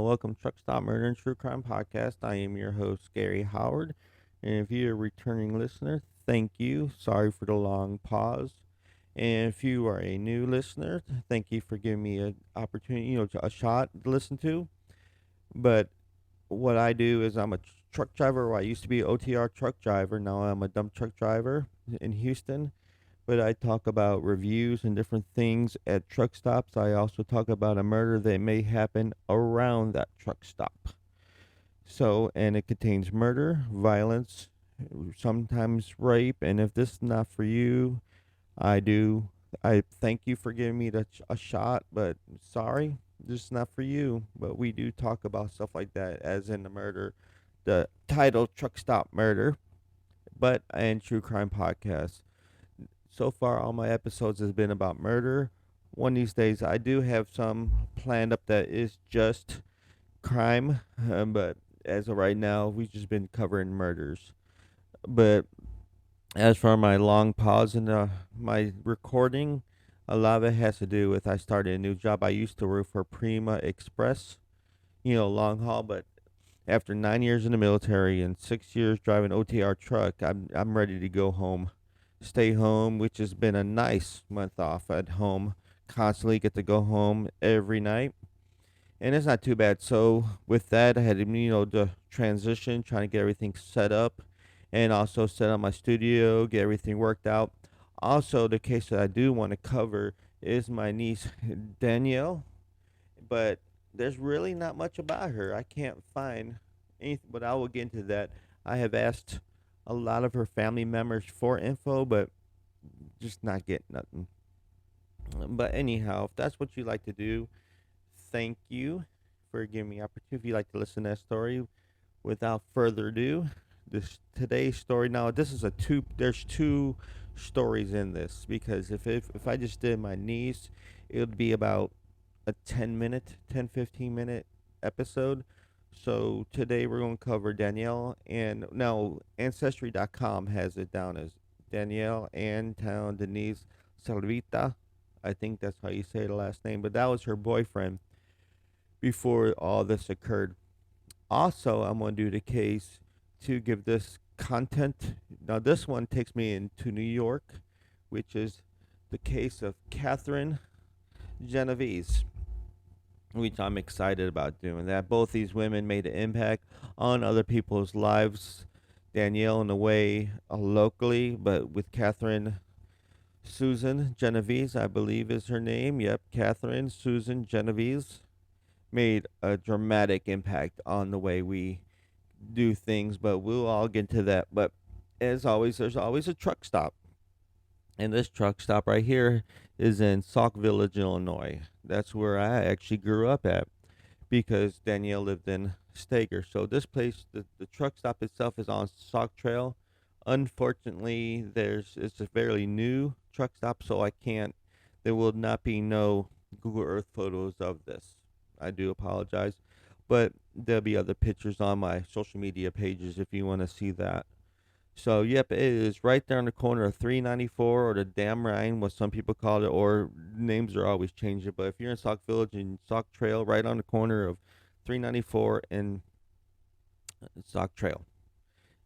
welcome to Truck Stop Murder and True Crime Podcast. I am your host, Gary Howard. And if you're a returning listener, thank you. Sorry for the long pause. And if you are a new listener, thank you for giving me an opportunity, a shot to listen to. But what I do is I'm a truck driver. Well, I used to be an OTR truck driver. Now I'm a dump truck driver in Houston. But I talk about reviews and different things at truck stops. I also talk about a murder that may happen around that truck stop. So, and it contains murder, violence, sometimes rape. And if this is not for you, I do. I thank you for giving me a shot, but sorry, this is not for you. But we do talk about stuff like that, as in the murder, the title Truck Stop Murder, but and True Crime Podcast. So far, all my episodes has been about murder. One of these days, I do have some planned up that is just crime, but as of right now, we've just been covering murders. But as for my long pause in my recording, a lot of it has to do with I started a new job. I used to work for Prima Express, long haul, but after 9 years in the military and 6 years driving OTR truck, I'm ready to go home, stay home, which has been a nice month off at home. Constantly get to go home every night, and it's not too bad. So with that, I had to, the transition, trying to get everything set up, and also set up my studio, get everything worked out. Also, the case that I do want to cover is my niece Dannielle, but there's really not much about her. I can't find anything, but I will get into that. I have asked a lot of her family members for info, but just not getting nothing. But anyhow, if that's what you like to do, thank you for giving me opportunity. If you like to listen to that story, without further ado, this today's story. Now, this is a two. There's two stories in this because if I just did my niece, it would be about a 10-15 minute episode. So today we're going to cover Dannielle, and now Ancestry.com has it down as Dannielle Antown Denise Salvita. I think that's how you say the last name, but that was her boyfriend before all this occurred. Also, I'm going to do the case to give this content. Now, this one takes me into New York, which is the case of Catherine Genovese, which I'm excited about doing that. Both these women made an impact on other people's lives. Dannielle, in a way, locally, but with Catherine Susan Genovese, I believe is her name. Yep, Catherine Susan Genovese made a dramatic impact on the way we do things, but we'll all get into that. But as always, there's always a truck stop. And this truck stop right here is in Sauk Village, Illinois. That's where I actually grew up at because Dannielle lived in Stager. So this place, the truck stop itself is on Sauk Trail. Unfortunately, it's a fairly new truck stop, so there will not be no Google Earth photos of this. I do apologize, but there'll be other pictures on my social media pages if you want to see that. So, yep, it is right there on the corner of 394 or the Dam Rhine, what some people call it, or names are always changing. But if you're in Sauk Village and Sauk Trail, right on the corner of 394 and Sauk Trail.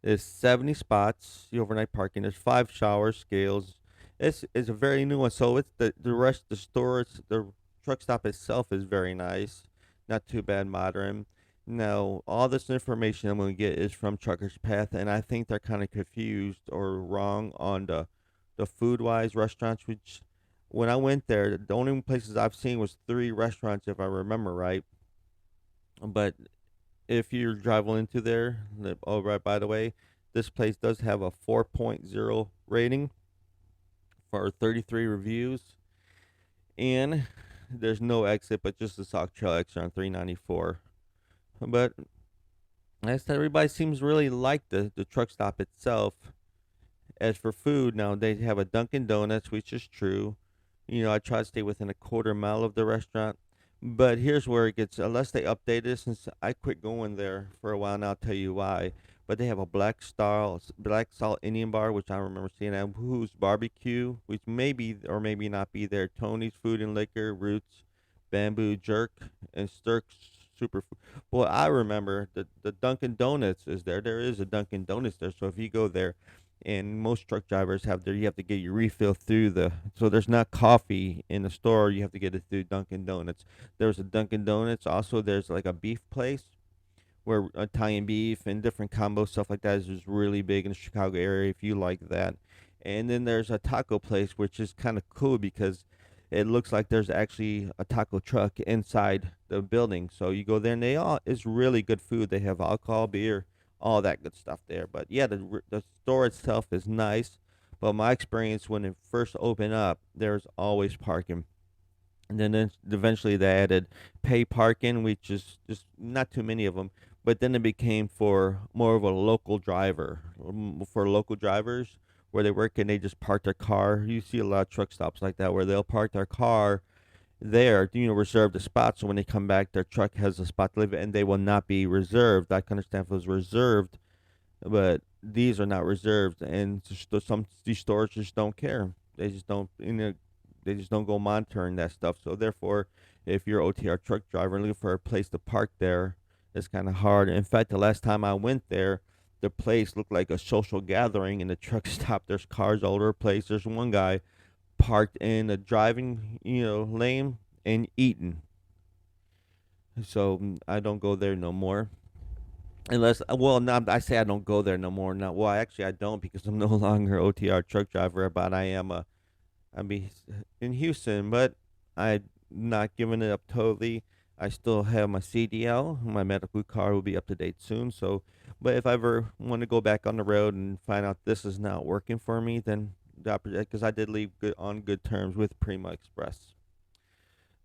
There's 70 spots, the overnight parking. There's 5 shower scales. It's a very new one. So it's the rest the stores, the truck stop itself is very nice. Not too bad, modern. Now, all this information I'm going to get is from Trucker's Path, and I think they're kind of confused or wrong on the food-wise restaurants, which when I went there, the only places I've seen was 3 restaurants, if I remember right. But if you're driving into there, oh, right, by the way, this place does have a 4.0 rating for 33 reviews, and there's no exit, but just the Sauk Trail exit on 394. But I said everybody seems really like the truck stop itself. As for food, now they have a Dunkin' Donuts, which is true. I try to stay within a quarter mile of the restaurant. But here's where it gets, unless they update it, since I quit going there for a while now, I'll tell you why. But they have a black salt Indian bar, which I remember seeing at Who's Barbecue, which may be or maybe not be there. Tony's Food and Liquor, Roots, Bamboo Jerk, and super. Well, I remember the Dunkin' Donuts is there. There is a Dunkin' Donuts there. So if you go there, and most truck drivers have there, you have to get your refill through the. So there's not coffee in the store. You have to get it through Dunkin' Donuts. There's a Dunkin' Donuts. Also, there's like a beef place where Italian beef and different combo stuff like that is just really big in the Chicago area if you like that. And then there's a taco place which is kind of cool because it looks like there's actually a taco truck inside the building. So you go there and they all it's really good food. They have alcohol, beer, all that good stuff there. But yeah, the store itself is nice. But my experience when it first opened up, there's always parking. And then eventually they added pay parking, which is just not too many of them. But then it became for more of a local driver, for local drivers where they work and they just park their car. You see a lot of truck stops like that where they'll park their car there, reserve the spot. So when they come back, their truck has a spot to live in, and they will not be reserved. I can understand if it was reserved, but these are not reserved, and some these stores just don't care. They just don't, they just don't go monitoring that stuff. So therefore, if you're OTR truck driver and looking for a place to park there, it's kind of hard. In fact, the last time I went there, the place looked like a social gathering, and the truck stop. There's cars all over the place. There's one guy parked in the driving, lane and eating. So I don't go there no more. Unless, well, no, I say I don't go there no more. Now, well, actually, I don't because I'm no longer OTR truck driver, but I be in Houston, but I'm not giving it up totally. I still have my CDL. My medical card will be up to date soon. So, but if I ever want to go back on the road and find out this is not working for me, then because I did leave on good terms with Prima Express.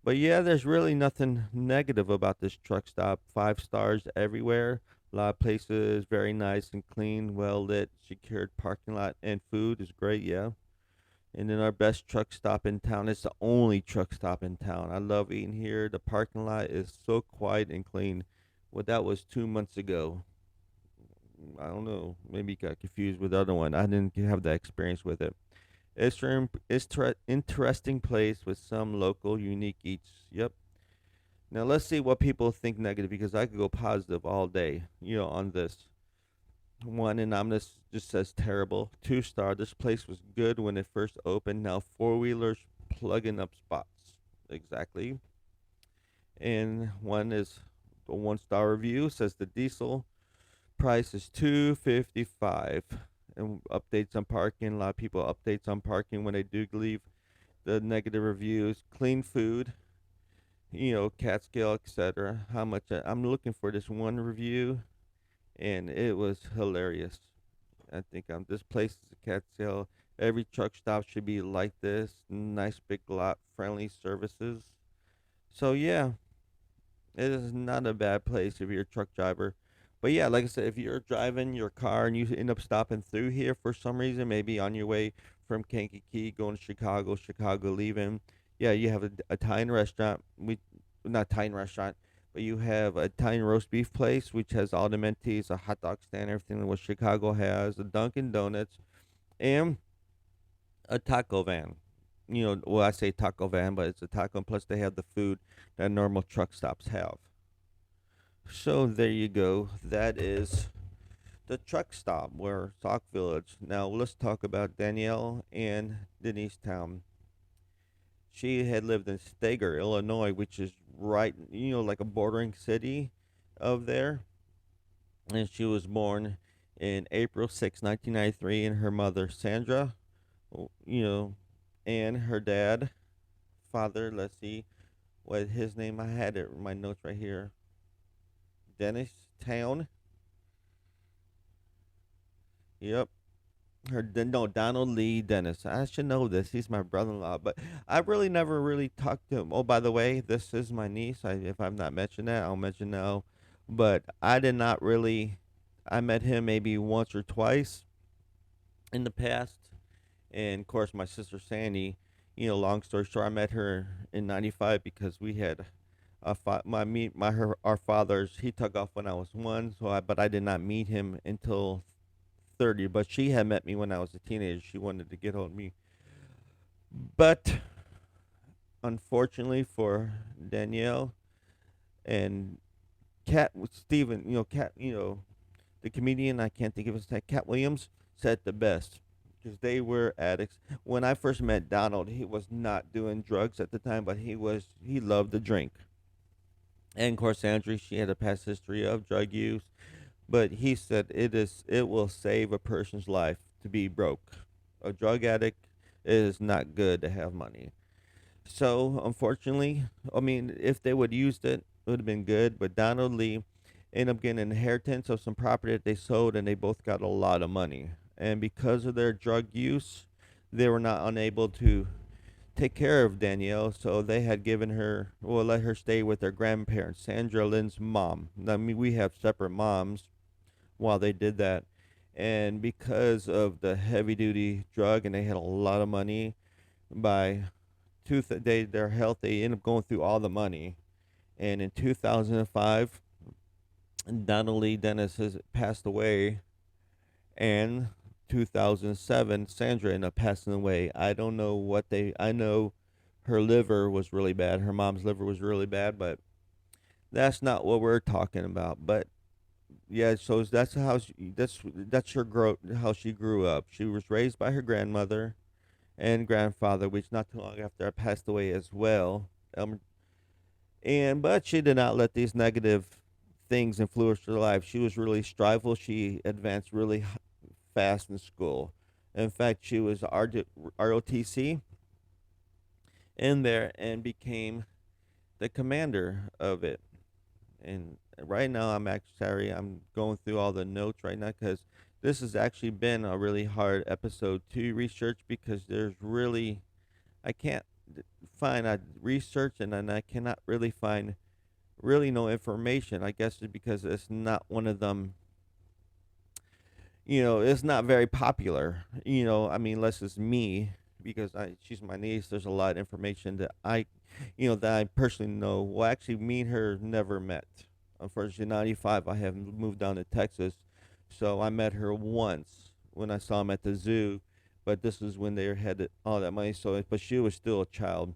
But yeah, there's really nothing negative about this truck stop. 5 stars everywhere. A lot of places, very nice and clean, well lit, secured parking lot, and food is great. Yeah. And then our best truck stop in town. It's the only truck stop in town. I love eating here. The parking lot is so quiet and clean. Well, that was 2 months ago. I don't know. Maybe got confused with the other one. I didn't have that experience with it. Interesting place with some local unique eats. Yep. Now let's see what people think negative because I could go positive all day, on this. One anonymous just says terrible. 2 star. This place was good when it first opened. Now 4 wheelers plugging up spots. Exactly. And one is a 1 star review says the diesel price is $2.55. And updates on parking. A lot of people updates on parking when they do leave the negative reviews. Clean food. Catskill, etc. How much I'm looking for this one review, and it was hilarious. I think this place is a Catskill. Every truck stop should be like this. Nice big lot, friendly services. So yeah, it is not a bad place if you're a truck driver. But yeah, like I said, if you're driving your car and you end up stopping through here for some reason, maybe on your way from Kankakee going to Chicago, Chicago leaving, yeah, you have a Italian restaurant. Not Italian restaurant, but you have a Italian roast beef place, which has all the mentees, a hot dog stand, everything what Chicago has, a Dunkin' Donuts, and a taco van. Well, I say taco van, but it's a taco, and plus they have the food that normal truck stops have. So there you go. That is the truck stop where Sauk Village. Now let's talk about Dannielle and Dennis-Towne. She had lived in Steger, Illinois, which is right, like a bordering city of there. And she was born in April 6, 1993, and her mother, Sandra, and her dad, father, let's see what his name, I had it in my notes right here, Dennis-Towne. Yep. No, Donald Lee Dennis. I should know this. He's my brother-in-law, but I really never really talked to him. Oh, by the way, this is my niece. If I've not mentioned that, I'll mention now. But I did not really. I met him maybe once or twice in the past, and of course, my sister Sandy. Long story short, I met her in '95 because we had our fathers. He took off when I was 1, but I did not meet him until 30, but she had met me when I was a teenager. She wanted to get hold of me. But unfortunately for Dannielle and Cat Stephen, Cat, the comedian, I can't think of his name, Cat Williams, said the best because they were addicts. When I first met Donald, he was not doing drugs at the time, but he loved to drink. And of course, Andrew, she had a past history of drug use, but he said it will save a person's life to be broke. A drug addict, it is not good to have money. So unfortunately, I mean, if they would have used it, it would have been good. But Donald Lee ended up getting an inheritance of some property that they sold, and they both got a lot of money. And because of their drug use, they were not unable to take care of Dannielle, so they had given her, well, let her stay with their grandparents, Sandra Lynn's mom. I mean, we have separate moms while they did that. And because of the heavy duty drug, and they had a lot of money, by their health, they end up going through all the money. And in 2005, Donald Lee Dennis has passed away, and 2007, Sandra ended up passing away. I don't know I know her liver was really bad. Her mom's liver was really bad, but that's not what we're talking about. But yeah, so that's how she grew up. She was raised by her grandmother and grandfather, which not too long after I passed away as well. But she did not let these negative things influence her life. She was really striveful. She advanced really fast in school. In fact, she was ROTC in there and became the commander of it. And right now, I'm going through all the notes right now because this has actually been a really hard episode to research because I can't find research, and then I cannot really find really no information. I guess it's because it's not one of them. It's not very popular. I mean, unless it's me, because she's my niece. There's a lot of information that I personally know. Well, actually, me and her never met. Unfortunately, in '95, I have moved down to Texas, so I met her once when I saw him at the zoo. But this is when they had all that money. So, but she was still a child.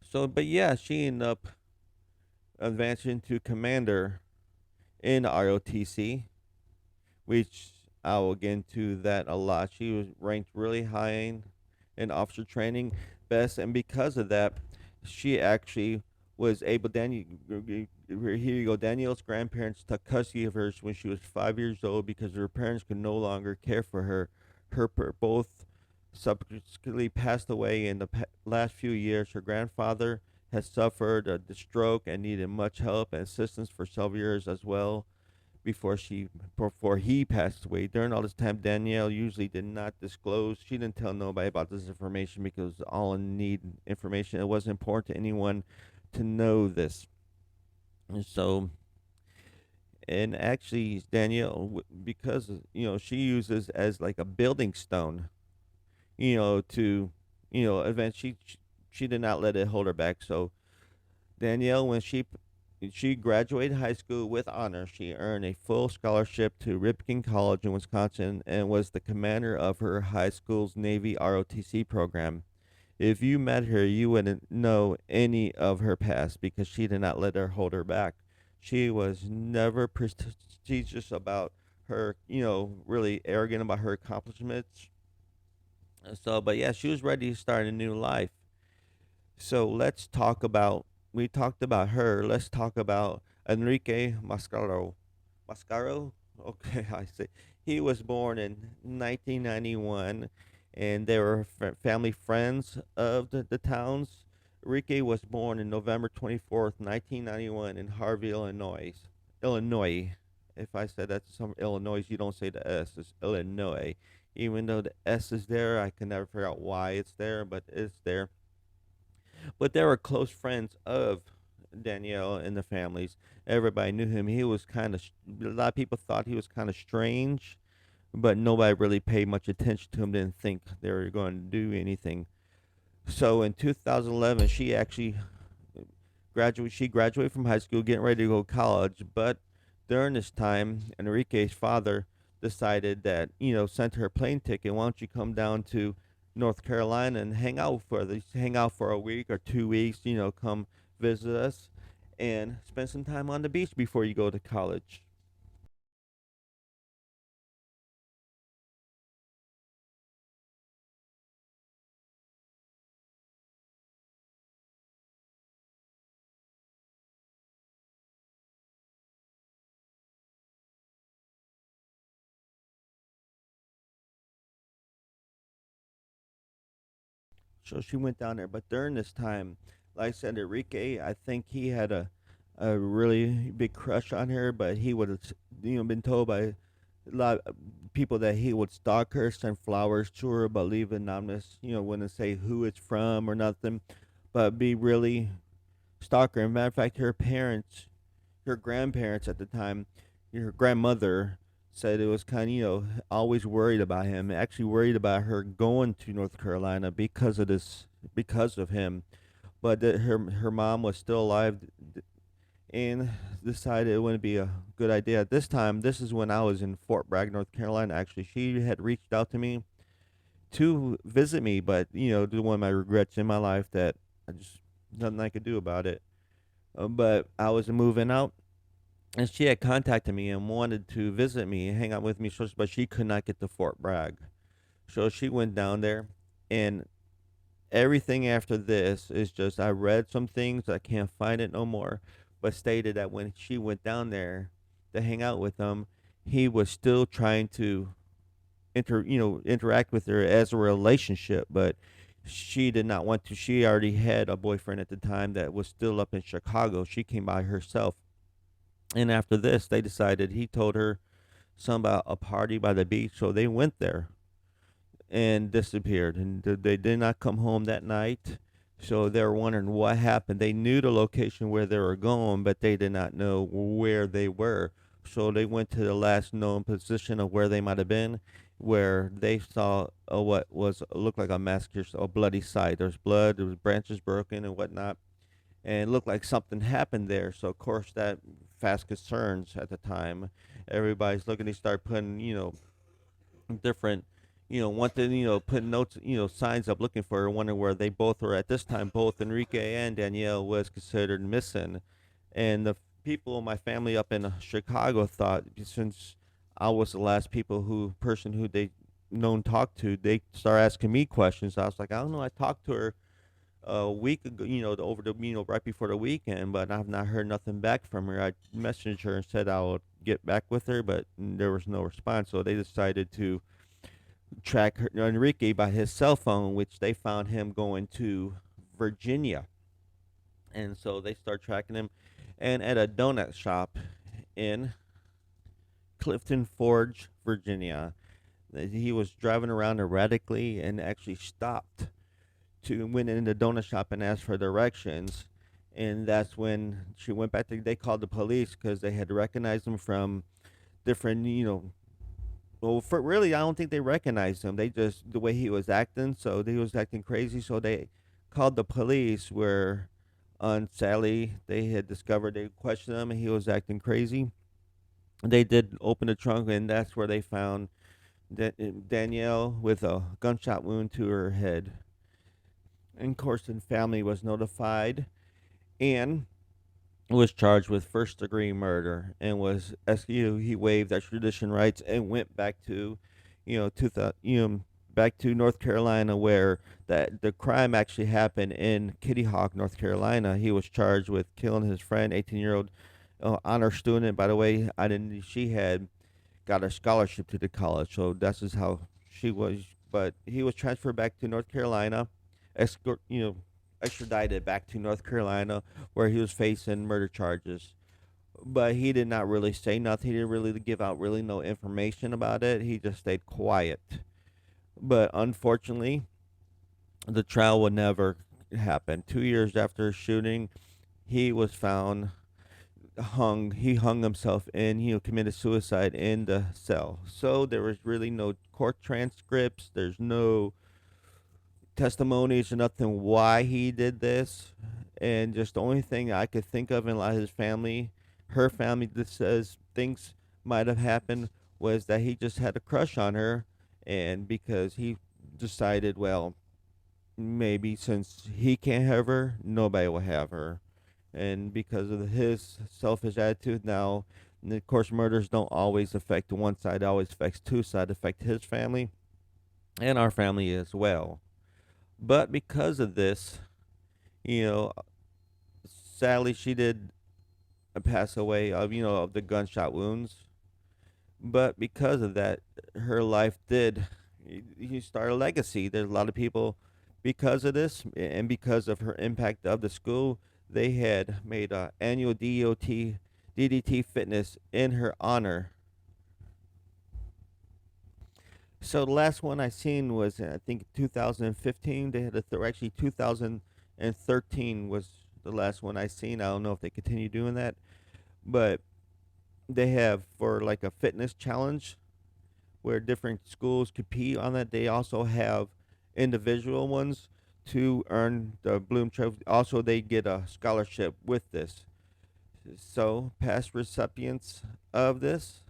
So, but yeah, she ended up advancing to commander in ROTC, which I will get into that a lot. She was ranked really high in officer training, best, and because of that, she actually was able. Here you go. Dannielle's grandparents took custody of her when she was 5 years old because her parents could no longer care for her. Both subsequently passed away in the last few years. Her grandfather has suffered a stroke and needed much help and assistance for several years as well before he passed away. During all this time, Dannielle usually did not disclose. She didn't tell nobody about this information because all in need information. It wasn't important to anyone to know this. And so, and actually, Dannielle, because she uses as like a building stone, to advance. She did not let it hold her back. So Dannielle, when she graduated high school with honors. She earned a full scholarship to Ripken College in Wisconsin and was the commander of her high school's Navy ROTC program. If you met her, you wouldn't know any of her past because she did not let her hold her back. She was never prestigious about her, really arrogant about her accomplishments. So, but yeah, she was ready to start a new life. So we talked about her. Let's talk about Enrique Mascaro. Mascaro? Okay, I see. He was born in 1991, and they were family friends of the Townes. Enrique was born on November 24th, 1991, in Harvey, Illinois. Illinois. If I said that's some Illinois, you don't say the S. It's Illinois. Even though the S is there, I can never figure out why it's there, but it's there. But they were close friends of Dannielle and the families. Everybody knew him. He was a lot of people thought he was kind of strange, but nobody really paid much attention to him, didn't think they were going to do anything. So in 2011, she graduated from high school, getting ready to go to college. But during this time, Enrique's father decided that, sent her a plane ticket. Why don't you come down to North Carolina and hang out for a week or 2 weeks, come visit us. and spend some time on the beach before you go to college. So she went down there, but during this time, like I said, Enrique, I think he had a really big crush on her, but he would have, been told by a lot of people that he would stalk her, send flowers to her, but leave anonymous, wouldn't say who it's from or nothing, but be really stalker. As a matter of fact, her parents, her grandparents at the time, her grandmother said it was kind of, always worried about him, actually worried about her going to North Carolina because of this, because of him. But that her mom was still alive and decided it wouldn't be a good idea. At this time, this is when I was in Fort Bragg, North Carolina, actually. She had reached out to me to visit me, but, one of my regrets in my life that I just, nothing I could do about it. But I was moving out, and she had contacted me and wanted to visit me and hang out with me, but she could not get to Fort Bragg. So she went down there, and everything after this is just I read some things, I can't find it no more, but stated that when she went down there to hang out with him, he was still trying to interact with her as a relationship, but she did not want to. She already had a boyfriend at the time that was still up in Chicago. She came by herself. And after this, they decided he told her something about a party by the beach, so they went there and disappeared. And they did not come home that night. So they were wondering what happened. They knew the location where they were going, but they did not know where they were. So they went to the last known position of where they might have been, where they saw what was looked like a massacre, a bloody site. There's blood, there was branches broken and whatnot, and it looked like something happened there. So of course that fast concerns at the time. Everybody's looking. They start putting different, wanting, putting notes, signs up looking for her, wondering where they both were. At this time, both Enrique and Dannielle was considered missing. And the people in my family up in Chicago thought, since I was the last person who they known talked to, they started asking me questions. I was like, I don't know, I talked to her a week ago, over the, right before the weekend, but I've not heard nothing back from her. I messaged her and said I would get back with her, but there was no response. So they decided to track Enrique by his cell phone, which they found him going to Virginia. And so they start tracking him, and at a donut shop in Clifton Forge, Virginia, he was driving around erratically and actually stopped to went in the donut shop and asked for directions. And that's when she went back to, they called the police because they had recognized him from different, well, for really, I don't think they recognized him. They just, the way he was acting, so he was acting crazy. So they called the police, where on Sally, they had discovered, they questioned him, and he was acting crazy. They did open the trunk, and that's where they found Dannielle with a gunshot wound to her head. And of course, the family was notified and was charged with first degree murder, and was he waived extradition rights and went back to, back to North Carolina, where that the crime actually happened in Kitty Hawk, North Carolina. He was charged with killing his friend, 18-year-old honor student. By the way, I didn't. She had got a scholarship to the college, so that's just how she was. But he was transferred back to North Carolina, escort, extradited back to North Carolina, where he was facing murder charges. But he did not really say nothing. He didn't really give out really no information about it. He just stayed quiet. But unfortunately, the trial would never happen. 2 years after shooting, he was found hung. He hung himself and committed suicide in the cell. So there was really no court transcripts. There's no testimonies or nothing why he did this. And just the only thing I could think of in a lot of his family, her family, that says things might have happened, was that he just had a crush on her, and because he decided, well, maybe since he can't have her, nobody will have her. and because of his selfish attitude now, and of course, murders don't always affect one side; it always affects two sides. Affect his family and our family as well. But because of this, you know, sadly, she did pass away of of the gunshot wounds. But because of that, her life did you start a legacy. There's a lot of people because of this and because of her impact of the school. They had made a annual DDT fitness in her honor. So the last one I seen was I think 2015. They had actually 2013 was the last one I seen. I don't know if they continue doing that, but they have for like a fitness challenge where different schools compete on that. They also have individual ones to earn the Bloom Trophy. Also, they get a scholarship with this. So, past recipients of this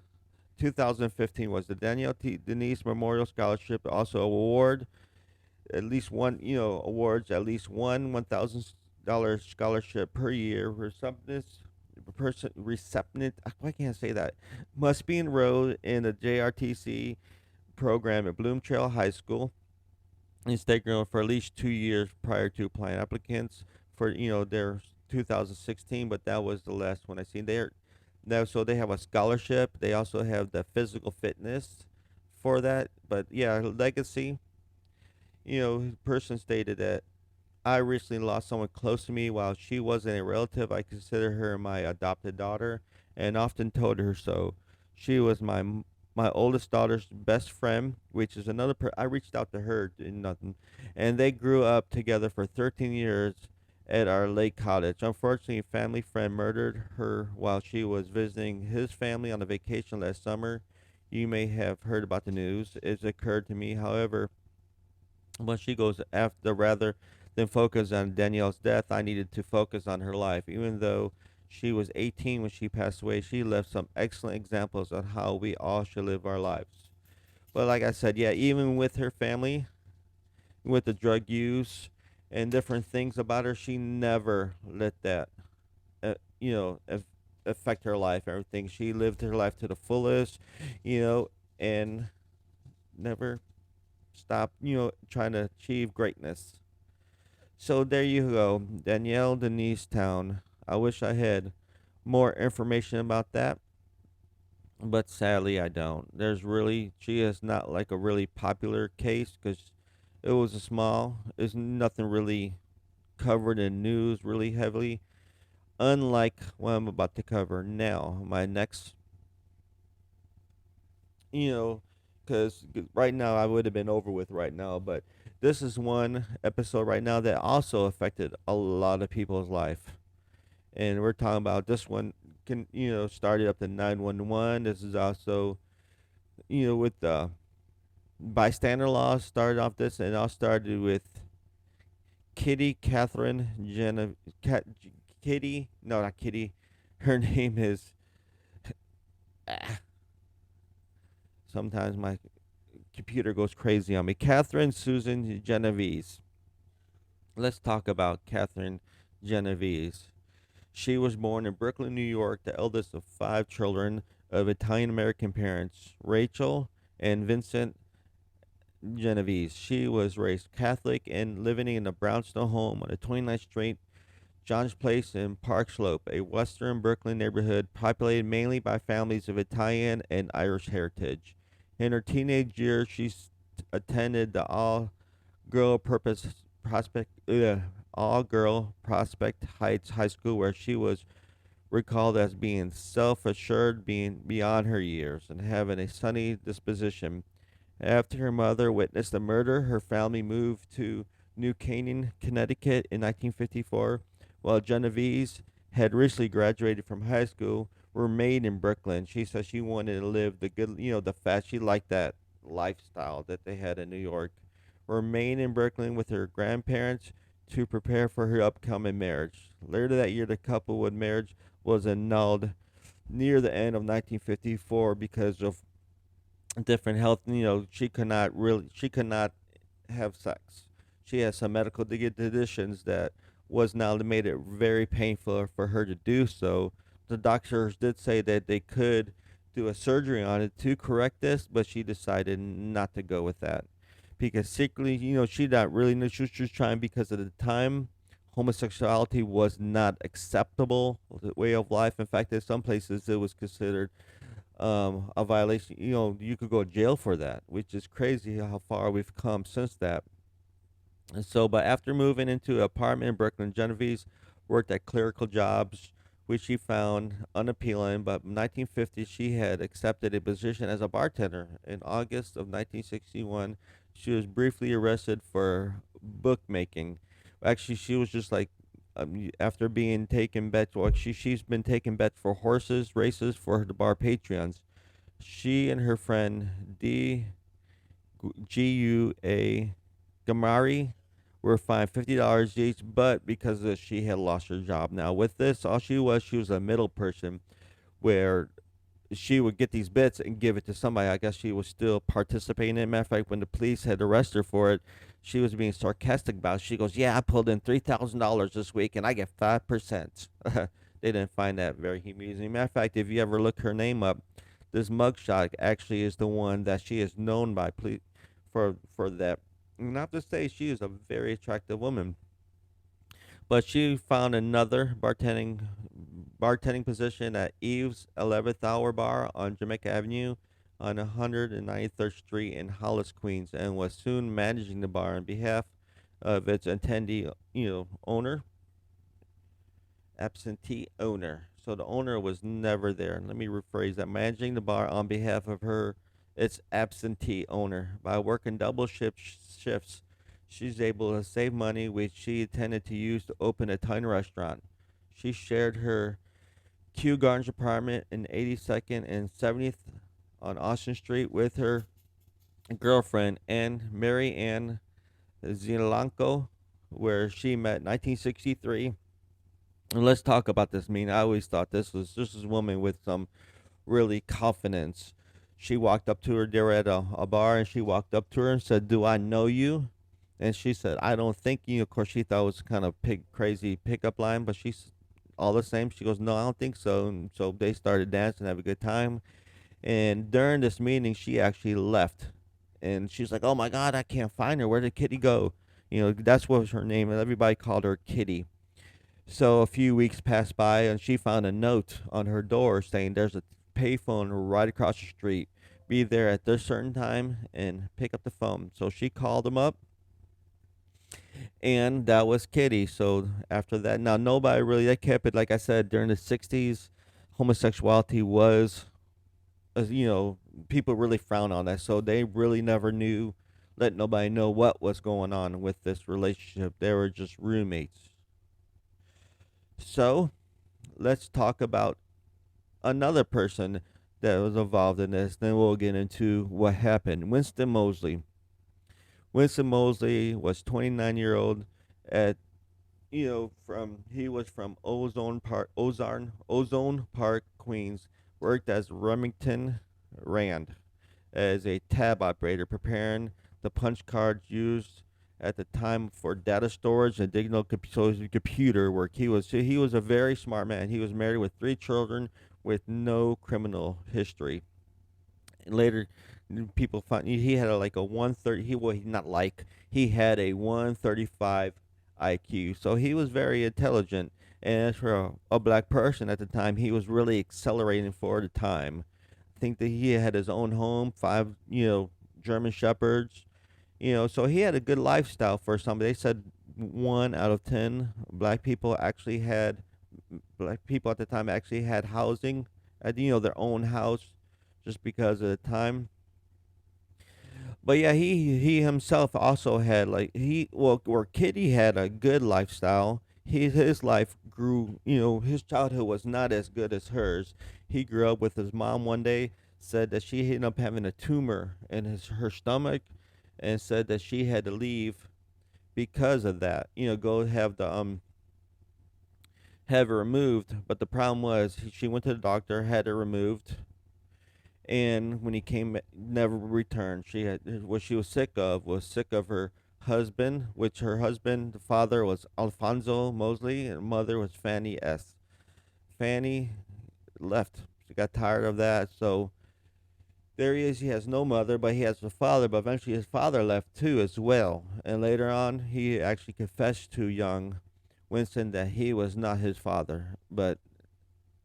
2015 was the Danielle Denise Memorial Scholarship. Also, award at least one, awards at least one $1,000 scholarship per year. Recipient, I can't say that, must be enrolled in the JRTC program at Bloom Trail High School and stay grown for at least 2 years prior to applying. Applicants for their 2016, but that was the last one I seen. There, now so they have a scholarship. They also have the physical fitness for that. But yeah, legacy. Person stated that I recently lost someone close to me. While she wasn't a relative, I consider her my adopted daughter, and often told her so. She was my oldest daughter's best friend, which is another. I reached out to her, did nothing, and they grew up together for 13 years at our lake cottage. Unfortunately, a family friend murdered her while she was visiting his family on a vacation last summer. You may have heard about the news. It's occurred to me, however, when she goes after rather than focus on Danielle's death, I needed to focus on her life. Even though she was 18 when she passed away, she left some excellent examples on how we all should live our lives. But like I said, yeah, even with her family, with the drug use and different things about her, she never let that, uh, you know, affect her life. Everything she lived her life to the fullest, and never stopped, trying to achieve greatness. So there you go, Dannielle Dennis-Towne. I wish I had more information about that, but sadly I don't. She is not like a really popular case because it was a small. There's nothing really covered in news really heavily, unlike what I'm about to cover now. My next, you know, because right now I would have been over with right now, but this is one episode right now that also affected a lot of people's life. And we're talking about this one started up to 911. This is also with the bystander laws started off this, and it all started with Kitty Catherine Kitty, no, not Kitty. Her name is. Sometimes my computer goes crazy on me. Catherine Susan Genovese. Let's talk about Catherine Genovese. She was born in Brooklyn, New York, the eldest of five children of Italian American parents, Rachel and Vincent Genovese. She was raised Catholic and living in a brownstone home on the 29th Street, John's Place in Park Slope, a western Brooklyn neighborhood populated mainly by families of Italian and Irish heritage. In her teenage years, she attended the Prospect all girl Prospect Heights High School, where she was recalled as being self assured, being beyond her years, and having a sunny disposition. After her mother witnessed the murder, her family moved to New Canaan, Connecticut in 1954, while Genovese had recently graduated from high school, remained in Brooklyn. She said she wanted to live the good, the fast. She liked that lifestyle that they had in New York. Remained in Brooklyn with her grandparents to prepare for her upcoming marriage. Later that year, the couple's marriage was annulled near the end of 1954 because of different health. She could not have sex. She had some medical conditions that was now made it very painful for her to do so. The doctors did say that they could do a surgery on it to correct this, but she decided not to go with that because secretly, she not really knew she was just trying because at the time homosexuality was not acceptable way of life. In fact, in some places it was considered a violation. You could go to jail for that, which is crazy how far we've come since that. And so, but after moving into an apartment in Brooklyn, Genovese worked at clerical jobs, which she found unappealing. But in 1950, she had accepted a position as a bartender. In August of 1961, she was briefly arrested for bookmaking. Actually, she was just like, after being taken bets, well, she's been taking bets for horses races for the bar Patreons. She and her friend D Gua Gamari were fined $50 each, but because she had lost her job. Now, with this, all she was a middle person where she would get these bits and give it to somebody. I guess she was still participating in it. Matter of fact, when the police had arrested her for it, she was being sarcastic about it. She goes, "Yeah, I pulled in $3,000 this week and I get 5%." They didn't find that very amusing. Matter of fact, if you ever look her name up, this mugshot actually is the one that she is known by for that. Not to say she is a very attractive woman, but she found another bartending position at Eve's 11th Hour Bar on Jamaica Avenue on 193rd Street in Hollis, Queens, and was soon managing the bar on behalf of its attendee, owner, absentee owner. So the owner was never there. Let me rephrase that. Managing the bar on behalf of its absentee owner. By working double shifts, she's able to save money, which she intended to use to open a tiny restaurant. She shared her Kew Gardens apartment in 82nd and 70th on Austin Street with her girlfriend, Mary Ann Zielanko, where she met in 1963. And let's talk about this meeting. I always thought this was a woman with some really confidence. She walked up to her. They were at a bar, and she walked up to her and said, "Do I know you?" And she said, "I don't think you." Of course, she thought it was kind of crazy pickup line, but she's all the same. She goes, "No, I don't think so." And so they started dancing, have a good time. And during this meeting, she actually left, and she's like, "Oh my God, I can't find her. Where did Kitty go?" That's what was her name, and everybody called her Kitty. So a few weeks passed by, and she found a note on her door saying, "There's a payphone right across the street. Be there at this certain time and pick up the phone." So she called him up, and that was Kitty. So after that, now nobody really they kept it. Like I said, during the '60s, homosexuality was, people really frowned on that. So they really never let nobody know what was going on with this relationship. They were just roommates. So let's talk about another person that was involved in this. Then we'll get into what happened. Winston Mosley. Winston Mosley was 29-year-old at he was from Ozone Park, Queens. Worked as Remington Rand as a tab operator, preparing the punch cards used at the time for data storage and digital computer work. He was a very smart man. He was married with 3 children with no criminal history. And later, people found he had like a 130. He had a 135 IQ. So he was very intelligent. And as for a black person at the time, he was really accelerating for the time. I think that he had his own home, 5 German shepherds. So he had a good lifestyle for somebody. They said 1 out of 10 black people at the time actually had housing at their own house, just because of the time. But yeah, he himself also had where Kitty had a good lifestyle. His life grew. His childhood was not as good as hers. He grew up with his mom. One day said that she ended up having a tumor in her stomach, and said that she had to leave because of that. Go have it removed. But the problem was she went to the doctor, had it removed, and when he came, never returned. What she was sick of her husband, which her husband, the father was Alfonso Mosley, and mother was Fanny S. Fanny left. She got tired of that, so there he is. He has no mother, but he has a father. But eventually, his father left too, as well. And later on, he actually confessed to young Winston that he was not his father. But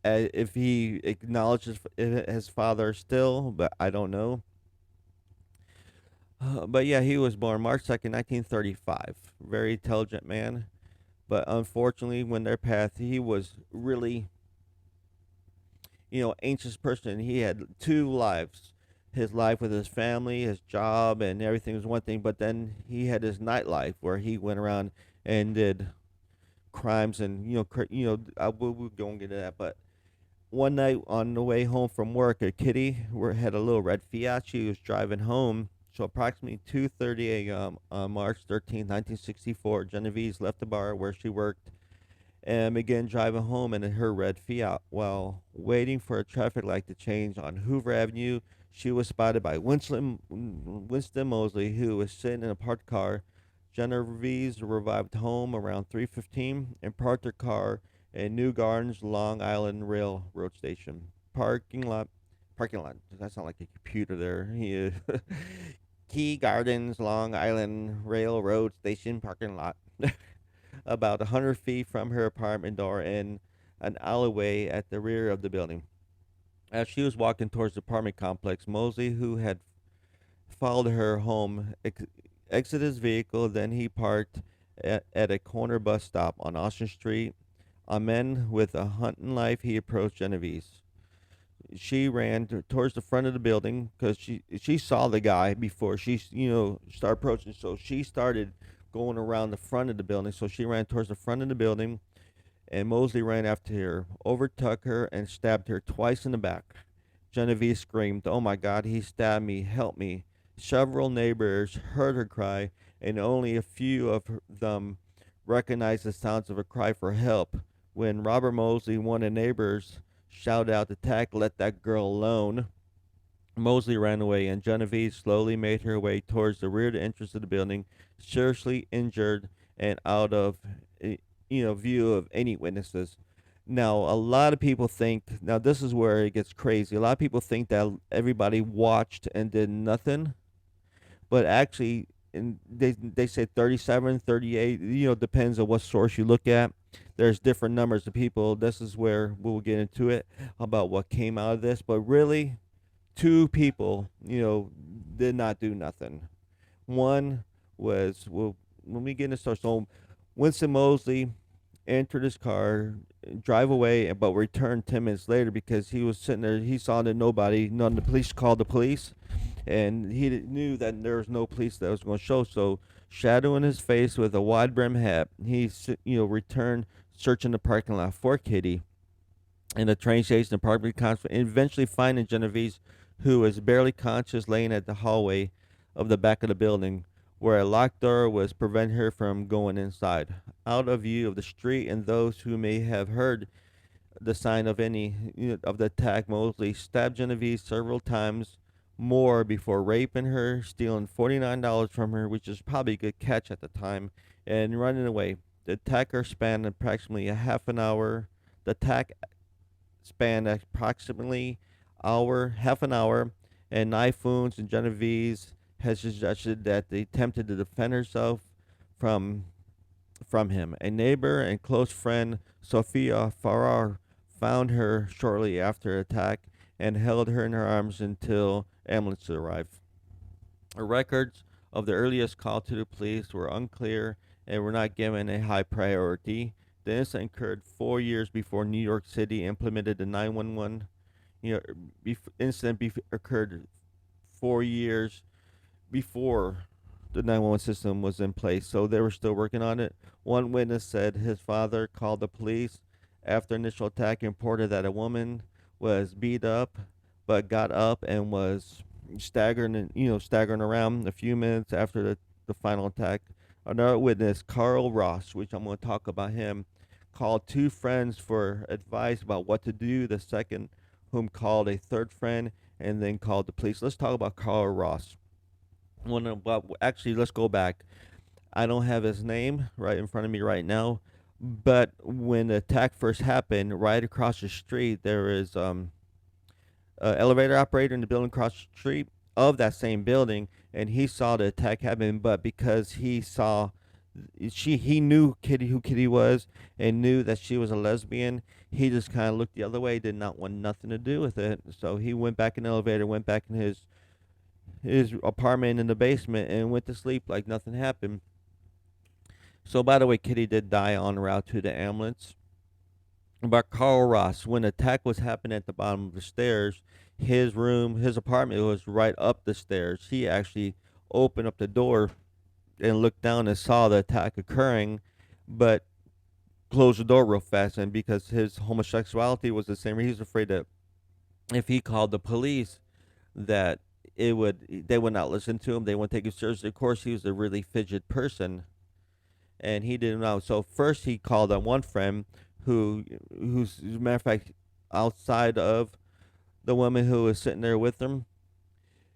if he acknowledges his father still, but I don't know. But yeah, he was born March 2nd, 1935. Very intelligent man. But unfortunately, when their path, he was really, anxious person. He had two lives. His life with his family, his job, and everything was one thing. But then he had his nightlife where he went around and did crimes, and we'll go and get into that. But one night on the way home from work, a kitty had a little red Fiat. She was driving home. So approximately 2:30 a.m. on March 13th, 1964, Genovese left the bar where she worked and began driving home in her red Fiat. While waiting for a traffic light to change on Hoover Avenue, she was spotted by Winston Mosley, who was sitting in a parked car. Genovese arrived home around 3:15 and parked her car in New Gardens, Long Island Railroad Station. Parking lot. Does that sound like a computer there? Yeah. Key Gardens, Long Island Railroad Station parking lot. About 100 feet from her apartment door in an alleyway at the rear of the building. As she was walking towards the apartment complex, Mosley, who had followed her home, exited his vehicle. Then he parked at a corner bus stop on Austin Street. A man with a hunting knife, he approached Genovese. She ran towards the front of the building because she saw the guy before she started approaching. So she started going around the front of the building. So she ran towards the front of the building, and Mosley ran after her, overtook her, and stabbed her twice in the back. Genovese screamed, "Oh my God, he stabbed me, help me." Several neighbors heard her cry, and only a few of them recognized the sounds of a cry for help. When Robert Mosley, one of the neighbors, shouted out to Tack, "Let that girl alone," Mosley ran away, and Genovese slowly made her way towards the rear entrance of the building, seriously injured and out of view of any witnesses. Now, a lot of people think, now this is where it gets crazy. A lot of people think that everybody watched and did nothing, but actually, they say 37, 38. Depends on what source you look at. There's different numbers of people. This is where we'll get into it about what came out of this, but really, two people, did not do nothing. One was, well, when we get into stuff, so Winston Mosley entered his car, drive away, but returned 10 minutes later because he was sitting there. He saw that none of the police called the police, and he knew that there was no police that was going to show. So, shadowing his face with a wide brim hat, he returned searching the parking lot for Kitty in the train station apartment complex, and eventually finding Genovese, who was barely conscious, laying at the hallway of the back of the building, where a locked door was preventing her from going inside. Out of view of the street and those who may have heard the sign of any of the attack, Mosley stabbed Genovese several times more before raping her, stealing $49 from her, which is probably a good catch at the time, and running away. The attacker spanned approximately a half an hour. The attack spanned approximately half an hour, and knife wounds. And Genovese has suggested that they attempted to defend herself from him. A neighbor and close friend, Sophia Farrar, found her shortly after the attack and held her in her arms until ambulance arrived. The records of the earliest call to the police were unclear and were not given a high priority. The incident occurred 4 years before New York City implemented the 911. Occurred 4 years before the 911 system was in place, so they were still working on it. One witness said his father called the police after initial attack and reported that a woman was beat up, but got up and was staggering around a few minutes after the final attack. Another witness, Carl Ross, which I'm going to talk about him, called two friends for advice about what to do. The second, whom called a third friend, and then called the police. Let's talk about Carl Ross. Actually, let's go back. I don't have his name right in front of me right now, but when the attack first happened, right across the street there is a elevator operator in the building across the street of that same building, and he saw the attack happen. But because he saw he knew Kitty who Kitty was and knew that she was a lesbian, he just kind of looked the other way, did not want nothing to do with it. So he went back in the elevator, went back in his apartment in the basement, and went to sleep like nothing happened. So, by the way, Kitty did die en route to the ambulance. But Carl Ross, when the attack was happening at the bottom of the stairs, his apartment was right up the stairs. He actually opened up the door and looked down and saw the attack occurring, but closed the door real fast. And because his homosexuality was the same, he was afraid that if he called the police, that they would not listen to him. They wouldn't take him seriously. Of course, he was a really fidget person, and he didn't know. So first, he called on one friend who's as a matter of fact outside of the woman who was sitting there with him.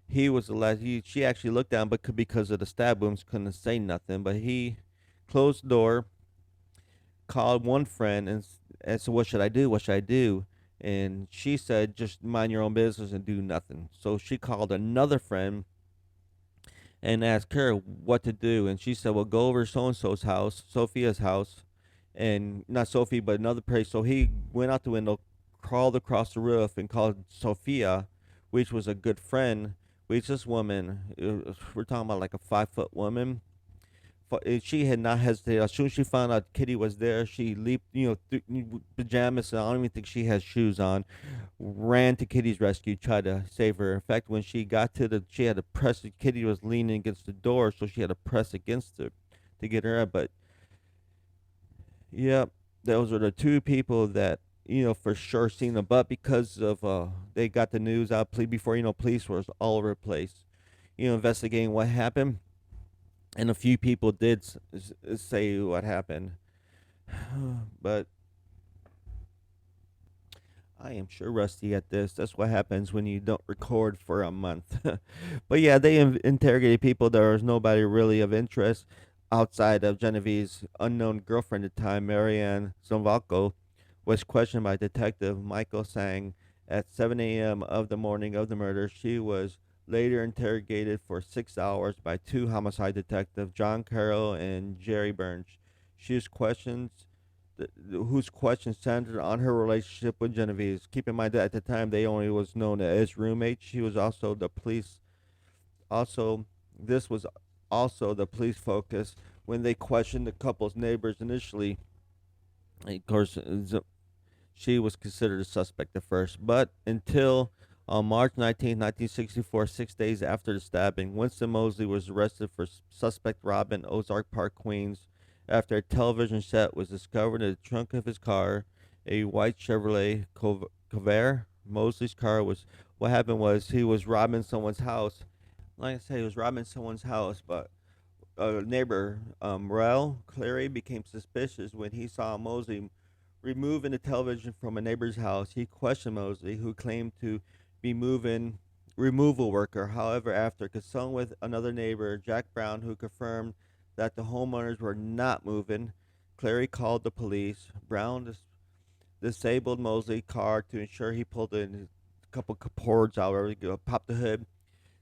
He was the last. She actually looked down, but because of the stab wounds, couldn't say nothing. But he closed the door, called one friend, and said, "What should I do? What should I do?" And she said, "Just mind your own business and do nothing." So she called another friend and asked her what to do, and she said, "Well, go over to so and so's house, Sophia's house, and not Sophie, but another place." So he went out the window, crawled across the roof, and called Sophia, which was a good friend. Which this woman, we're talking about like a 5 foot woman. She had not hesitated. As soon as she found out Kitty was there, she leaped, pajamas. And I don't even think she has shoes on. Ran to Kitty's rescue, tried to save her. In fact, when she got she had to press. Kitty was leaning against the door, so she had to press against it to get her up. But yeah, those are the two people that for sure seen them. But because of they got the news out before police was all over the place, investigating what happened, and a few people did say what happened. But I am sure rusty at this. That's what happens when you don't record for a month. But yeah, they interrogated people. There was nobody really of interest outside of Genevieve's unknown girlfriend at the time, Marianne Zovalco, was questioned by Detective Michael Sang at 7 a.m. of the morning of the murder. She was later interrogated for 6 hours by two homicide detectives, John Carroll and Jerry Burns. She was questioned whose questions centered on her relationship with Genovese. Keep in mind that at the time they only was known as roommates. She was also the police. Also, this was also the police focus when they questioned the couple's neighbors initially. Of course, she was considered a suspect at first, but until on March 19, 1964, 6 days after the stabbing, Winston Moseley was arrested for suspect robbery in Ozark Park, Queens, after a television set was discovered in the trunk of his car, a white Chevrolet Cavalier. Mosley's car was. What happened was he was robbing someone's house. Like I said, he was robbing someone's house, but a neighbor, Morel Clary, became suspicious when he saw Mosley removing the television from a neighbor's house. He questioned Mosley, who claimed to be removal worker. However, after consulting with another neighbor, Jack Brown, who confirmed that the homeowners were not moving, Clary called the police. Brown disabled Mosley's car to ensure he pulled in a couple cords out, or popped the hood,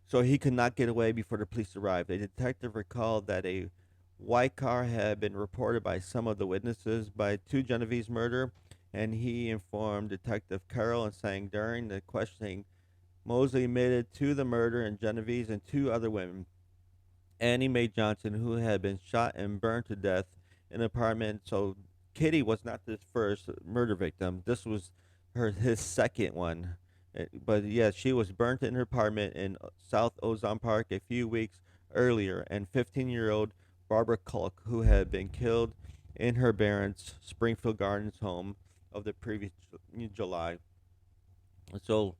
so he could not get away before the police arrived. A detective recalled that a white car had been reported by some of the witnesses to Genevieve's murder, and he informed Detective Carroll and saying during the questioning, Mosley admitted to the murder in Genovese and two other women. Annie Mae Johnson, who had been shot and burned to death in an apartment. So Kitty was not his first murder victim. This was his second one. But yeah, she was burnt in her apartment in South Ozone Park a few weeks earlier, and 15-year-old Barbara Culk, who had been killed in her parents' Springfield Gardens home of the previous July. So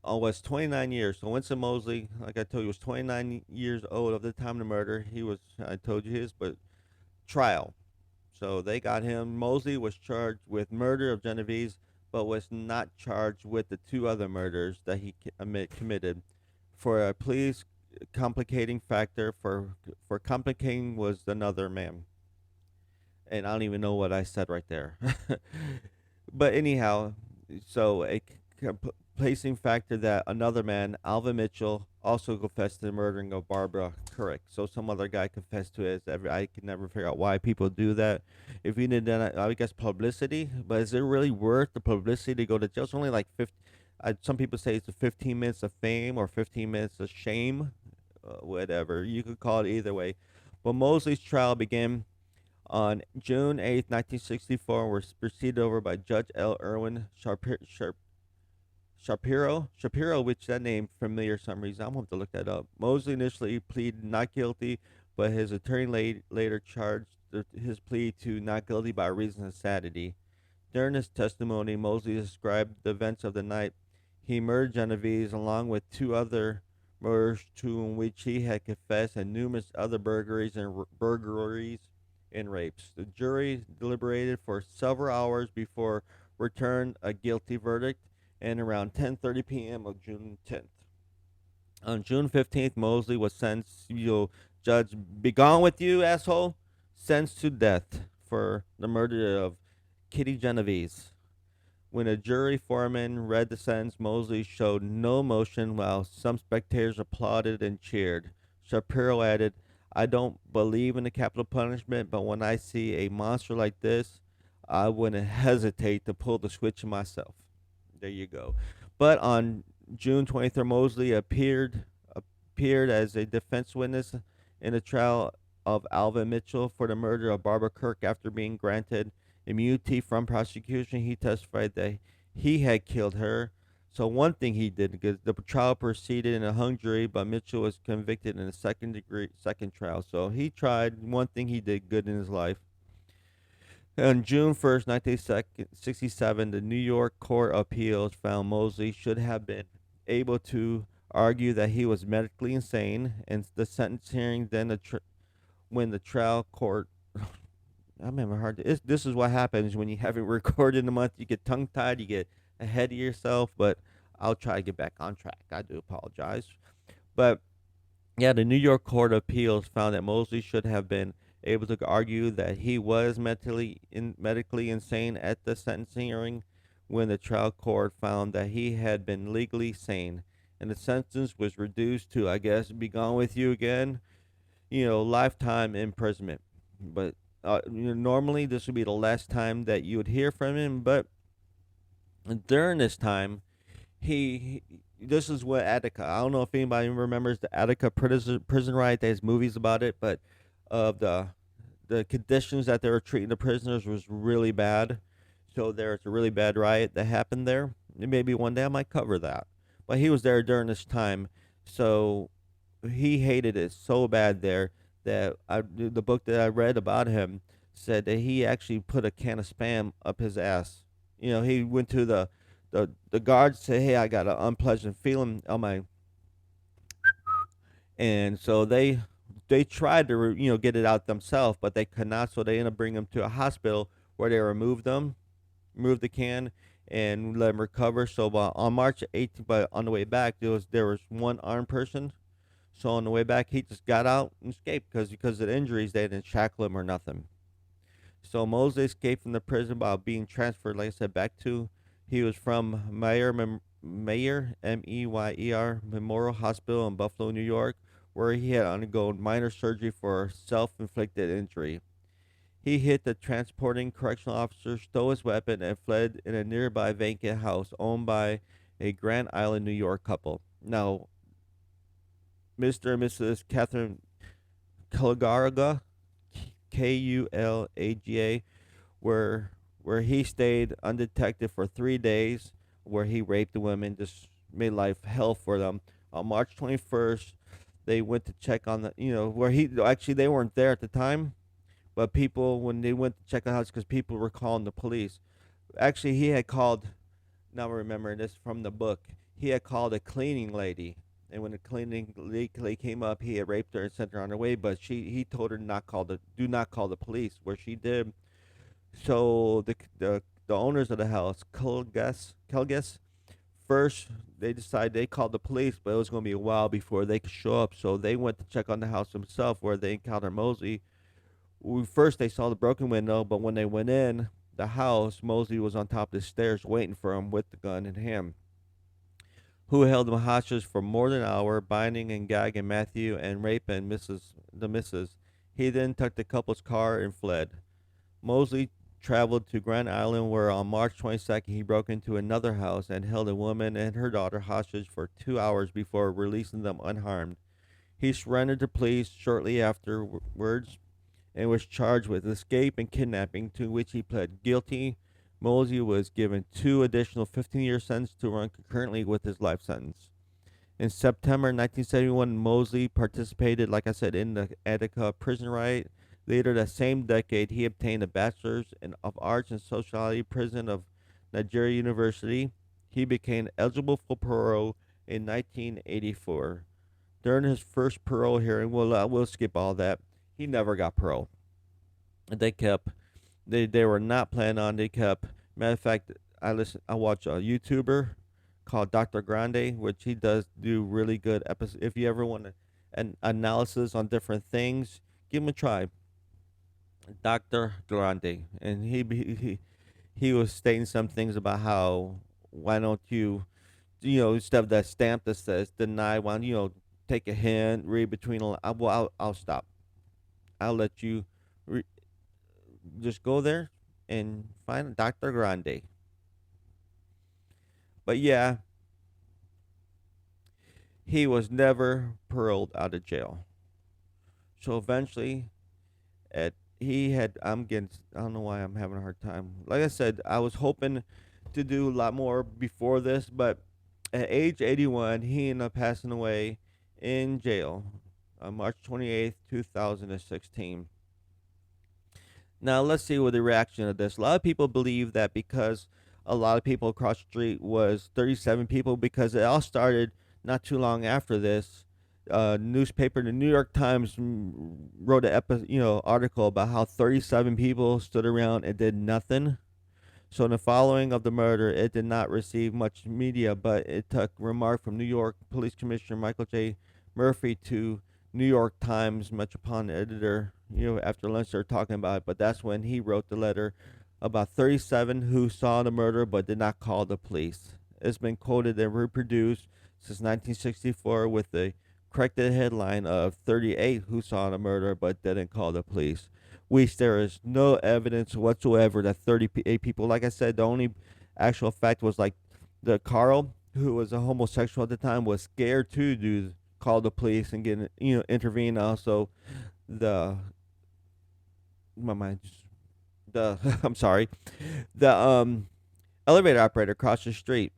was 29 years. So Winston Moseley, like I told you, was 29 years old of the time of the murder. He was, I told you his, but trial. So they got him. Moseley was charged with murder of Genovese, but was not charged with the two other murders that he committed. For a police complicating factor for complicating was another man, and I don't even know what I said right there. But anyhow, so placing factor that another man, Alvin Mitchell, also confessed to the murdering of Barbara Currick. So some other guy confessed to it. I can never figure out why people do that. If you need, I guess, publicity, but is it really worth the publicity to go to jail? It's only like 50. Some people say it's a 15 minutes of fame or 15 minutes of shame, whatever. You could call it either way. But Mosley's trial began on June 8th, 1964, and was presided over by Judge L. Irwin Shapiro, which that name familiar for some reason. I'm going to have to look that up. Mosley initially pleaded not guilty, but his attorney later charged his plea to not guilty by reason of insanity. During his testimony, Mosley described the events of the night he murdered Genovese along with two other murders to which he had confessed and numerous other burglaries and rapes. The jury deliberated for several hours before returned a guilty verdict, and around 10:30 p.m. of June 10th. On June 15th, Mosley was sentenced. Judge, be gone with you, asshole. Sentenced to death for the murder of Kitty Genovese. When a jury foreman read the sentence, Mosley showed no emotion while some spectators applauded and cheered. Shapiro added, I don't believe in the capital punishment, but when I see a monster like this, I wouldn't hesitate to pull the switch myself. There you go. But on June 23rd, Mosley appeared as a defense witness in the trial of Alvin Mitchell for the murder of Barbara Kirk. After being granted immunity from prosecution, he testified that he had killed her. So one thing he did, because the trial proceeded in a hung jury, but Mitchell was convicted in a second trial. So he tried. One thing he did good in his life. On June 1st, 1967, the New York Court of Appeals found Mosley should have been able to argue that he was medically insane, and the sentence hearing then when the trial court. I'm having hard. This is what happens when you haven't recorded in a month. You get tongue tied. You get ahead of yourself. But I'll try to get back on track. I do apologize. But yeah, the New York Court of Appeals found that Mosley should have been able to argue that he was medically insane at the sentencing hearing when the trial court found that he had been legally sane. And the sentence was reduced to, I guess, be gone with you again, lifetime imprisonment. But normally this would be the last time that you would hear from him. But during this time, this is what Attica. I don't know if anybody remembers the Attica prison riot. There's movies about it, but of the conditions that they were treating the prisoners was really bad. So there's a really bad riot that happened there. And maybe one day I might cover that. But he was there during this time, so he hated it so bad there that the book that I read about him said that he actually put a can of Spam up his ass. He went to the guards, said, "Hey, I got an unpleasant feeling on my," and so they tried to get it out themselves, but they could not. So they ended up bringing him to a hospital where they removed the can, and let him recover. So on March 18th, but on the way back, there was one armed person. So on the way back, he just got out and escaped because of the injuries. They didn't shackle him or nothing. So Mosley escaped from the prison while being transferred, like I said, back to. He was from Meyer Meyer Memorial Hospital in Buffalo, New York, where he had undergone minor surgery for self-inflicted injury. He hit the transporting correctional officer, stole his weapon, and fled in a nearby vacant house owned by a Grand Island, New York couple. Now, Mr. and Mrs. Catherine Kulagaga, Kulaga, where he stayed undetected for 3 days, where he raped the women, just made life hell for them. On March 21st, they went to check on where they weren't there at the time, but people, when they went to check on the house, because people were calling the police. Actually, he had called, now I remember this from the book, he had called a cleaning lady, and when the cleaning lady came up, he had raped her and sent her on her way, but he told her do not call the police, where she did. So the owners of the house, Kelges, first they decided they called the police, but it was going to be a while before they could show up. So they went to check on the house themselves, where they encountered Mosley. First, they saw the broken window, but when they went in the house, Mosley was on top of the stairs waiting for him with the gun in hand, who held him hostage for more than an hour, binding and gagging Matthew and raping the missus. He then took the couple's car and fled. Mosley traveled to Grand Island, where on March 22nd he broke into another house and held a woman and her daughter hostage for 2 hours before releasing them unharmed. He surrendered to police shortly afterwards and was charged with escape and kidnapping, to which he pled guilty. Mosley was given 2 additional 15-year sentences to run concurrently with his life sentence. In September 1971, Mosley participated, like I said, in the Attica prison riot. Later that same decade, he obtained a bachelor's of arts in sociology prison of Nigeria University. He became eligible for parole in 1984. During his first parole hearing, we'll skip all that. He never got parole. They were not planning on. Matter of fact, I watch a YouTuber called Dr. Grande, which he does do really good episodes. If you ever want an analysis on different things, give him a try. Dr. Grande, and he was stating some things about how, why don't you, instead of that stamp that says deny, why don't you, take a hint, read between the lines. Well, I'll stop. I'll let you just go there and find Dr. Grande. But yeah, he was never paroled out of jail. So eventually, I don't know why I'm having a hard time. Like I said, I was hoping to do a lot more before this, but at age 81, he ended up passing away in jail on March 28th, 2016. Now, let's see what the reaction of this. A lot of people believe that because a lot of people across the street was 37 people, because it all started not too long after this. Newspaper, the New York Times, wrote an article about how 37 people stood around and did nothing. So in the following of the murder, it did not receive much media, but it took remark from New York Police Commissioner Michael J. Murphy to New York Times Metropolitan editor. After lunch they were talking about it, but that's when he wrote the letter about 37 who saw the murder but did not call the police. It's been quoted and reproduced since 1964 with the corrected headline of 38 who saw the murder but didn't call the police, which there is no evidence whatsoever that 38 people, like I said, the only actual fact was like the Carl, who was a homosexual at the time, was scared to call the police and get intervene. Also, the I'm sorry, the elevator operator across the street.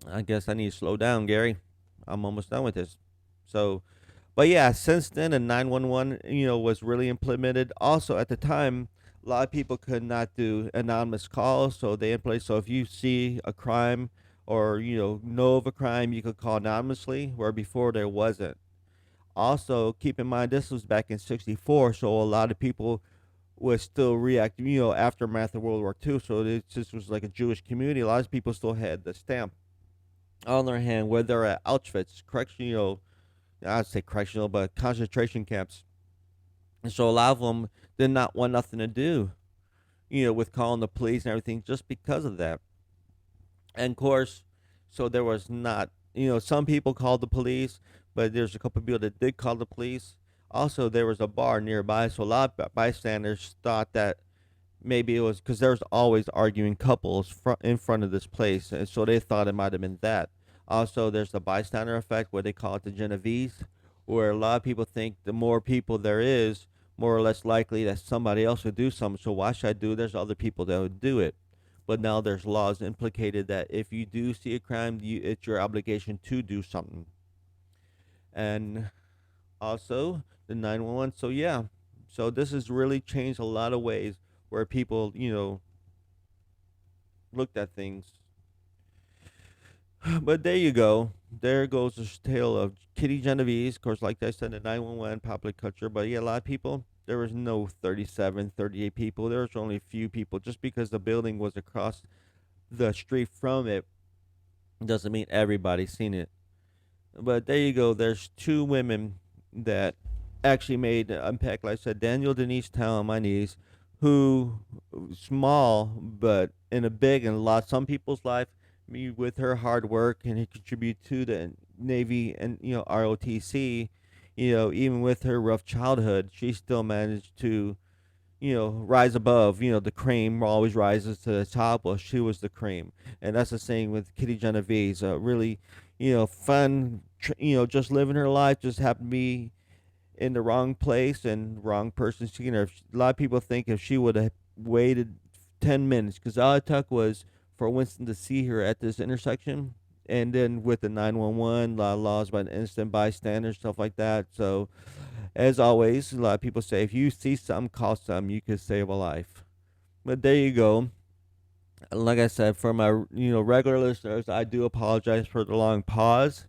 I guess I need to slow down, Gary. I'm almost done with this. So, but yeah, since then, the 911, was really implemented. Also, at the time, a lot of people could not do anonymous calls, so they in place. So if you see a crime or know of a crime, you could call anonymously, where before there wasn't. Also, keep in mind this was back in '64, so a lot of people was still reacting, aftermath of World War II. So this was like a Jewish community. A lot of people still had the stamp on their hand, where they're at Auschwitz, I'd say correctional, but concentration camps. And so a lot of them did not want nothing to do, with calling the police and everything, just because of that. And of course, so there was not, some people called the police, but there's a couple of people that did call the police. Also, there was a bar nearby, so a lot of bystanders thought that maybe it was because there was always arguing couples in front of this place, and so they thought it might have been that. Also, there's the bystander effect, where they call it the Genovese, where a lot of people think the more people there is, more or less likely that somebody else would do something. So why should I do it? There's other people that would do it. But now there's laws implicated that if you do see a crime, it's your obligation to do something. And also the 911. So yeah, so this has really changed a lot of ways where people, looked at things. But there you go. There goes the tale of Kitty Genovese. Of course, like I said, the 911 popular culture. But yeah, a lot of people, there was no 37, 38 people. There was only a few people, just because the building was across the street from it. Doesn't mean everybody's seen it. But there you go. There's two women that actually made impact. Like I said, Dennis-Towne, my niece, who small but in a big and a lot some people's life. Me with her hard work and he contribute to the Navy and ROTC. Even with her rough childhood, she still managed to rise above. The cream always rises to the top. Well, she was the cream. And that's the same with Kitty Genovese. Really, fun, just living her life, just happened to be in the wrong place and wrong person seeing her. A lot of people think if she would have waited 10 minutes, because all it took was for Winston to see her at this intersection. And then with the 911, a lot of laws about instant bystander, stuff like that. So, as always, a lot of people say if you see something, call something, you could save a life. But there you go. Like I said, for my regular listeners, I do apologize for the long pause.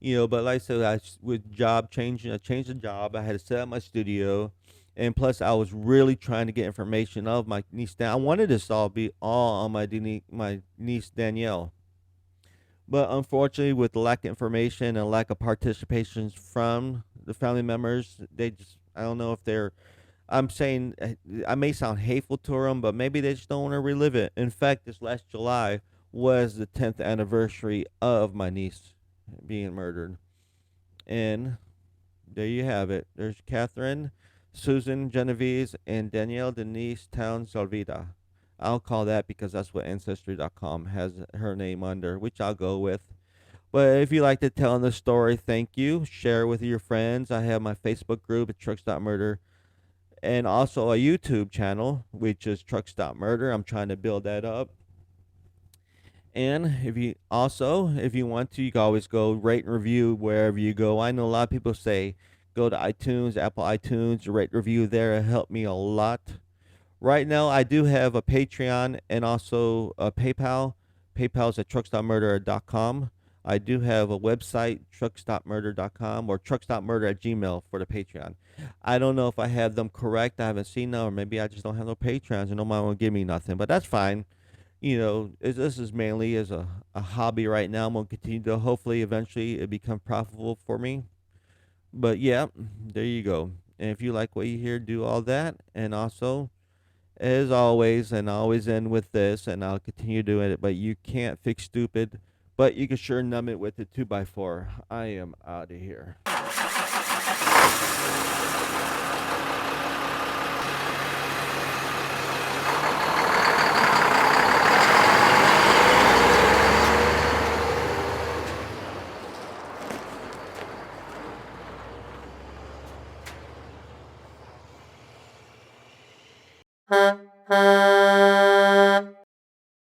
But like I said, with job changing, I changed the job. I had to set up my studio, and plus, I was really trying to get information of my niece. I wanted this all be all on my niece Dannielle, but unfortunately, with the lack of information and lack of participation from the family members, they just I don't know if they're. I'm saying I may sound hateful to them, but maybe they just don't want to relive it. In fact, this last July was the 10th anniversary of my niece being murdered. And there you have it. There's Catherine, Susan Genovese, and Dannielle Dennis-Towne Salvita. I'll call that because that's what Ancestry.com has her name under, which I'll go with. But if you like to tell the story, thank you. Share with your friends. I have my Facebook group at Trucks.Murder and also a YouTube channel, which is Trucks.Murder. I'm trying to build that up. And if you want to, you can always go rate and review wherever you go. I know a lot of people say go to iTunes, Apple iTunes, rate review there. It helped me a lot. Right now, I do have a Patreon and also a PayPal. PayPal's at trucks.murder.com. I do have a website, trucks.murder.com or trucks.murder at gmail for the Patreon. I don't know if I have them correct. I haven't seen them, or maybe I just don't have no Patrons and no one will give me nothing, but that's fine. This is mainly as a hobby right now. I'm going to continue to hopefully eventually it become profitable for me. But yeah, there you go. And if you like what you hear, do all that. And also, as always, and I always end with this, and I'll continue doing it, but you can't fix stupid, but you can sure numb it with a 2x4. I am out of here.